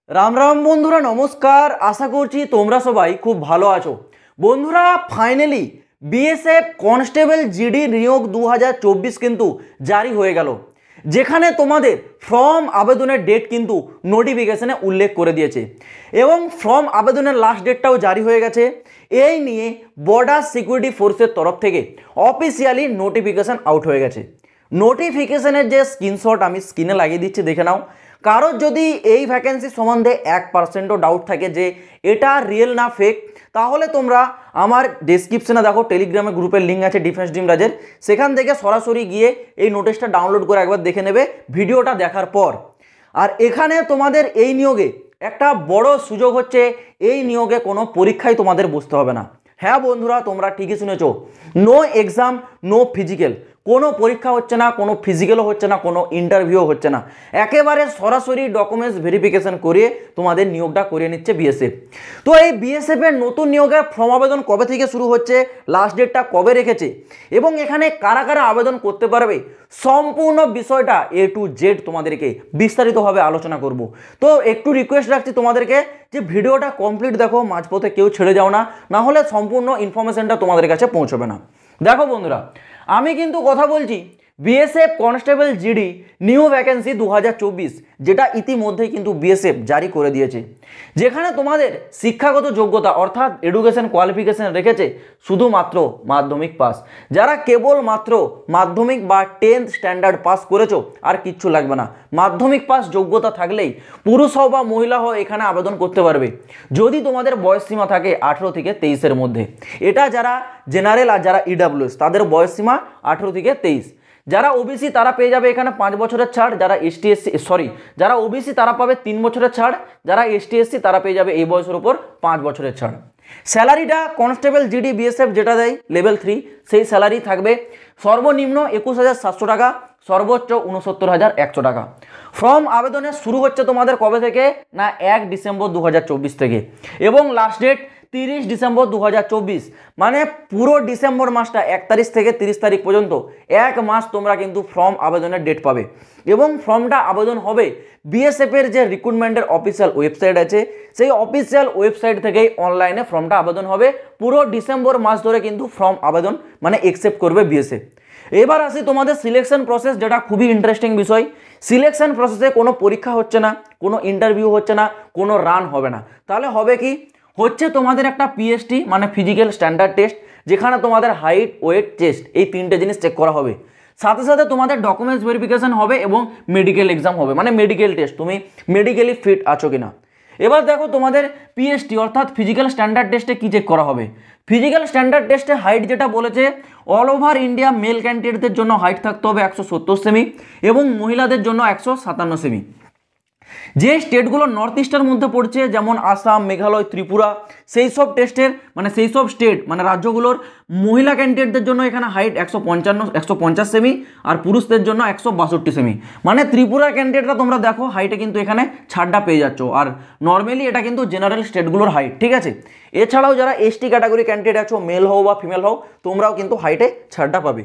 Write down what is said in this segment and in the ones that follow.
রাম রাম বন্ধুরা, নমস্কার। আশা করছি তোমরা সবাই খুব ভালো আছো। বন্ধুরা, ফাইনালি বিএসএফ কনস্টেবল জিডি নিয়োগ 2024 কিন্তু জারি হয়ে গেল, যেখানে তোমাদের ফর্ম আবেদনের ডেট কিন্তু নোটিফিকেশনে উল্লেখ করে দিয়েছে এবং ফর্ম আবেদনের লাস্ট ডেটটাও জারি হয়ে গেছে। এই নিয়ে বর্ডার সিকিউরিটি ফোর্সের তরফ থেকে অফিসিয়ালি নোটিফিকেশান আউট হয়ে গেছে। নোটিফিকেশনের যে স্ক্রিনশট আমি স্ক্রিনে লাগিয়ে দিচ্ছি, দেখে নাও। কারোর যদি এই ভ্যাকেন্সি সম্বন্ধে 1%ও ডাউট থাকে যে এটা রিয়েল না ফেক, তাহলে তোমরা আমার ডেসক্রিপশনে দেখো, টেলিগ্রামে গ্রুপের লিঙ্ক আছে ডিফেন্স টিম রাজের, সেখান থেকে সরাসরি গিয়ে এই নোটিশটা ডাউনলোড করে একবার দেখে নেবে ভিডিওটা দেখার পর। আর এখানে তোমাদের এই নিয়োগে একটা বড় সুযোগ হচ্ছে, এই নিয়োগে কোনো পরীক্ষায় তোমাদের বসতে হবে না। হ্যাঁ বন্ধুরা, তোমরা ঠিকই শুনেছো, নো এক্সাম, নো ফিজিক্যাল। কোনো পরীক্ষা হচ্ছে না, কোনো ফিজিক্যালও হচ্ছে না, কোনো ইন্টারভিউ হচ্ছে না। একেবারে সরাসরি ডকুমেন্টস ভেরিফিকেশন করিয়ে তোমাদের নিয়োগটা করিয়ে নিচ্ছে বিএসএফ। তো এই বিএসএফের নতুন নিয়োগের ফর্ম আবেদন কবে থেকে শুরু হচ্ছে, লাস্ট ডেটটা কবে রেখেছে এবং এখানে কারা কারা আবেদন করতে পারবে, সম্পূর্ণ বিষয়টা A to Z তোমাদেরকে বিস্তারিতভাবে আলোচনা করব। তো একটু রিকোয়েস্ট রাখছি তোমাদেরকে যে ভিডিওটা কমপ্লিট দেখো, মাঝপথে কেউ ছেড়ে যাও না, না হলে সম্পূর্ণ ইনফরমেশনটা তোমাদের কাছে পৌঁছবে না। দেখো বন্ধুরা, আমি কিন্তু কথা বলছি BSF constable GD new vacancy 2024, যেটা ইতিমধ্যেই কিন্তু বিএসএফ জারি করে দিয়েছে, যেখানে তোমাদের শিক্ষাগত যোগ্যতা অর্থাৎ এডুকেশন কোয়ালিফিকেশন রেখেছে শুধুমাত্র মাধ্যমিক পাস। যারা কেবলমাত্র মাধ্যমিক বা 10th স্ট্যান্ডার্ড পাস করেছো, আর কিচ্ছু লাগবে না, মাধ্যমিক পাস যোগ্যতা থাকলেই পুরুষ হও বা মহিলা হও এখানে আবেদন করতে পারবে, যদি তোমাদের বয়স সীমা থাকে 18 থেকে 23-এর মধ্যে। এটা যারা জেনারেল আর যারা ইডাব্লিউএস তাদের বয়স সীমা 18 থেকে 23। যারা ওবিসি তারা পেয়ে যাবে এখানে 5 বছরের ছাড়, যারা যারা ওবিসি তারা পাবে 3 বছরের ছাড়, যারা ST/SC তারা পেয়ে যাবে এই বয়সের উপর 5 বছরের ছাড়। স্যালারিটা কনস্টেবল জিডি বিএসএফ যেটা দেয় লেভেল 3, সেই স্যালারি থাকবে সর্বনিম্ন 21,700 টাকা, সর্বোচ্চ 69,100 টাকা। ফর্ম আবেদনের শুরু হচ্ছে তোমাদের কবে থেকে না 1 ডিসেম্বর 2024 থেকে এবং লাস্ট ডেট 30 ডিসেম্বর 2024। মানে পুরো ডিসেম্বর মাসটা 1 তারিখ থেকে 30 তারিখ পর্যন্ত 1 মাস তোমরা কিন্তু ফর্ম আবেদনের ডেট পাবে এবং ফর্মটা আবেদন হবে বিএসএফের যে রিক্রুটমেন্টের অফিসিয়াল ওয়েবসাইট আছে, সেই অফিসিয়াল ওয়েবসাইট থেকেই অনলাইনে ফর্মটা আবেদন হবে। পুরো ডিসেম্বর মাস ধরে কিন্তু ফর্ম আবেদন মানে অ্যাকসেপ্ট করবে বিএসএফ। এবার আসি তোমাদের সিলেকশন প্রসেস, যেটা খুবই ইন্টারেস্টিং বিষয়। সিলেকশন প্রসেসে কোনো পরীক্ষা হচ্ছে না, কোনো ইন্টারভিউ হচ্ছে না, কোনো রান হবে না। তাহলে হবে কি, হচ্ছে তোমাদের একটা PST মানে ফিজিক্যাল স্ট্যান্ডার্ড টেস্ট, যেখানে তোমাদের হাইট, ওয়েট, চেস্ট এই 3টে জিনিস চেক করা হবে। সাথে সাথে তোমাদের ডকুমেন্টস ভেরিফিকেশন হবে এবং মেডিকেল এক্সাম হবে, মানে মেডিকেল টেস্ট, তুমি মেডিকেলি ফিট আছো কিনা। এবার দেখো তোমাদের PST অর্থাৎ ফিজিক্যাল স্ট্যান্ডার্ড টেস্টে কী চেক করা হবে। ফিজিক্যাল স্ট্যান্ডার্ড টেস্টে হাইট যেটা বলেছে, অল ওভার ইন্ডিয়া মেল ক্যান্ডিডেটদের জন্য হাইট থাকতে হবে 170 সেমি এবং মহিলাদের জন্য 157 সেমি। যে স্টেটগুলো নর্থ ইস্টের মধ্যে পড়ছে, যেমন আসাম, মেঘালয়, ত্রিপুরা, সেই সব টেস্টের মানে সেই সব স্টেট মানে রাজ্যগুলোর মহিলা ক্যান্ডিডেটদের জন্য এখানে হাইট 150 সেমি আর পুরুষদের জন্য 162 সেমি। মানে ত্রিপুরা ক্যান্ডিডেটরা তোমরা দেখো হাইটে কিন্তু এখানে ছাড়টা পেয়ে যাচ্ছ, আর নর্মালি এটা কিন্তু জেনারেল স্টেটগুলোর হাইট, ঠিক আছে। এছাড়াও যারা ST ক্যাটাগরি ক্যান্ডিডেট আছো, মেল হও বা ফিমেল হও, তোমরাও কিন্তু হাইটে ছাড়টা পাবে।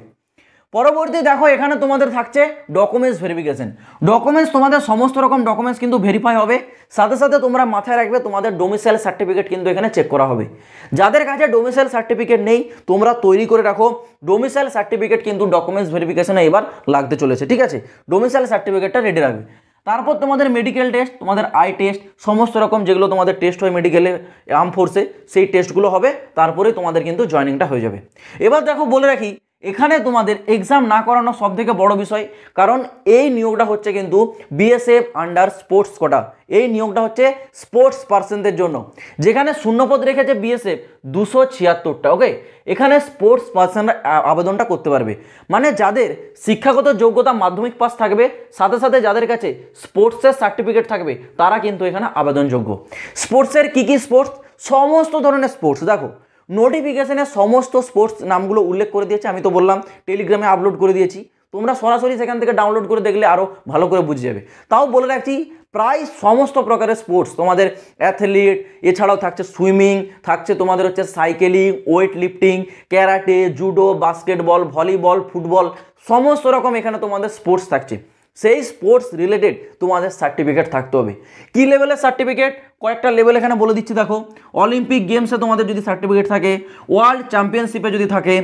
পরবর্তী দেখো এখানে তোমাদের থাকছে ডকুমেন্টস ভেরিফিকেশন। ডকুমেন্টস তোমাদের সমস্ত রকম ডকুমেন্টস কিন্তু ভেরিফাই হবে। সাথে সাথে তোমরা মাথায় রাখবে তোমাদের ডোমিসাইল সার্টিফিকেট কিন্তু এখানে চেক করা হবে। যাদের কাছে ডোমিসাইল সার্টিফিকেট নেই তোমরা তৈরি করে রাখো, ডোমিসাইল সার্টিফিকেট কিন্তু ডকুমেন্টস ভেরিফিকেশনে এবার লাগতে চলেছে, ঠিক আছে। ডোমিসাইল সার্টিফিকেটটা রেডি রাখবে। তারপর তোমাদের মেডিকেল টেস্ট, তোমাদের আই টেস্ট, সমস্ত রকম যেগুলো তোমাদের টেস্ট হয় মেডিকেলে আর্ম ফোর্সে, সেই টেস্টগুলো হবে, তারপরেই তোমাদের কিন্তু জয়েনিংটা হয়ে যাবে। এবার দেখো বলে রাখি, এখানে তোমাদের এক্সাম না করানো সব থেকে বড় বিষয়, কারণ এই নিয়োগটা হচ্ছে কিন্তু বিএসএফ আন্ডার স্পোর্টস কোটা। এই নিয়োগটা হচ্ছে স্পোর্টস পার্সনদের জন্য, যেখানে শূন্যপদ রেখেছে বিএসএফ 276টা। ওকে, এখানে স্পোর্টস পার্সনরা আবেদনটা করতে পারবে, মানে যাদের শিক্ষাগত যোগ্যতা মাধ্যমিক পাস থাকবে, সাথে সাথে যাদের কাছে স্পোর্টসের সার্টিফিকেট থাকবে, তারা কিন্তু এখানে আবেদনযোগ্য। স্পোর্টসের কী কী স্পোর্টস, সমস্ত ধরনের স্পোর্টস দেখো নোটিফিকেশনে সমস্ত স্পোর্টস নামগুলো উল্লেখ করে দিয়েছে। আমি তো বললাম টেলিগ্রামে আপলোড করে দিয়েছি, তোমরা সরাসরি সেখান থেকে ডাউনলোড করে দেখলে আরও ভালো করে বুঝে যাবে। তাও বলে রাখছি, প্রায় সমস্ত প্রকারের স্পোর্টস তোমাদের অ্যাথলিট, এছাড়াও থাকছে সুইমিং, থাকছে তোমাদের হচ্ছে cycling, weight lifting, karate, judo, basketball, volleyball, football, সমস্ত রকম এখানে তোমাদের স্পোর্টস থাকছে। সেই স্পোর্টস রিলেটেড তোমাদের সার্টিফিকেট থাকতে হবে। কী লেভেলের সার্টিফিকেট, কয়েকটা লেভেল এখানে বলে দিচ্ছি দেখো। অলিম্পিক গেমসে তোমাদের যদি সার্টিফিকেট থাকে, ওয়ার্ল্ড চ্যাম্পিয়নশিপে যদি থাকে,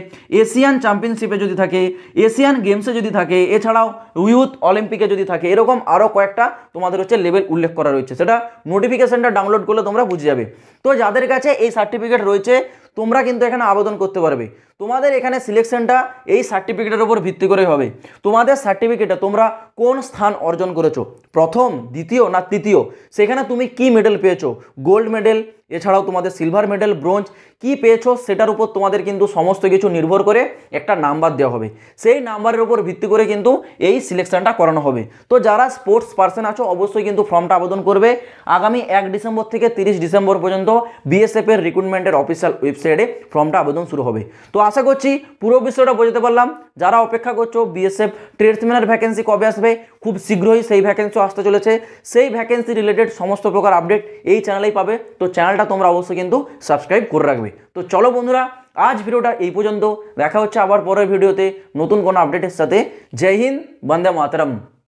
এশিয়ান চ্যাম্পিয়নশিপে যদি থাকে, এশিয়ান গেমসে যদি থাকে, এছাড়াও ইউথ অলিম্পিকে যদি থাকে, এরকম আরও কয়েকটা তোমাদের হচ্ছে লেভেল উল্লেখ করা রয়েছে। সেটা নোটিফিকেশনটা ডাউনলোড করলে তোমরা বুঝে যাবে। তো যাদের কাছে এই সার্টিফিকেট রয়েছে তোমরা কিন্তু এখানে আবেদন করতে পারবে। তোমাদের এখানে সিলেকশনটা এই সার্টিফিকেটের উপর ভিত্তি করে হবে। তোমাদের সার্টিফিকেটে তোমরা কোন স্থান অর্জন করেছো, প্রথম, দ্বিতীয় না তৃতীয়, সেখানে তুমি কি মেডেল পেয়েছো, গোল্ড মেডেল, এছাড়াও তোমাদের সিলভার মেডেল, ব্রোঞ্জ, কি পেয়েছো সেটার উপর তোমাদের কিন্তু সমস্ত কিছু নির্ভর করে একটা নাম্বার দেওয়া হবে। সেই নাম্বারের উপর ভিত্তি করে কিন্তু এই সিলেকশনটা করানো হবে। তো যারা স্পোর্টস পার্সন আছো অবশ্যই কিন্তু ফর্মটা আবেদন করবে। আগামী 1 ডিসেম্বর থেকে 30 ডিসেম্বর পর্যন্ত বিএসএফের রিক্রুটমেন্টের অফিসিয়াল ওয়েবসাইটে ফর্মটা আবেদন শুরু হবে। তো আশা করছি পুরো বিষয়টা বোঝাতে পারলাম। যারা অপেক্ষা করছো বিএসএফ ট্রেডসম্যানের ভ্যাকেন্সি কবে আসবে, খুব শীঘ্রই সেই ভ্যাকেন্সি আসতে চলেছে। সেই ভ্যাকেন্সি রিলেটেড সমস্ত প্রকার আপডেট এই চ্যানেলেই পাবে। তো চ্যানেলটা তোমরা অবশ্যই কিন্তু সাবস্ক্রাইব করে রাখবে। তো চলো বন্ধুরা, আজ ভিডিওটা এই পর্যন্ত। দেখা হচ্ছে আবার পরের ভিডিওতে নতুন কোনো আপডেটের সাথে। জয় হিন্দ, বন্দে মাতরম।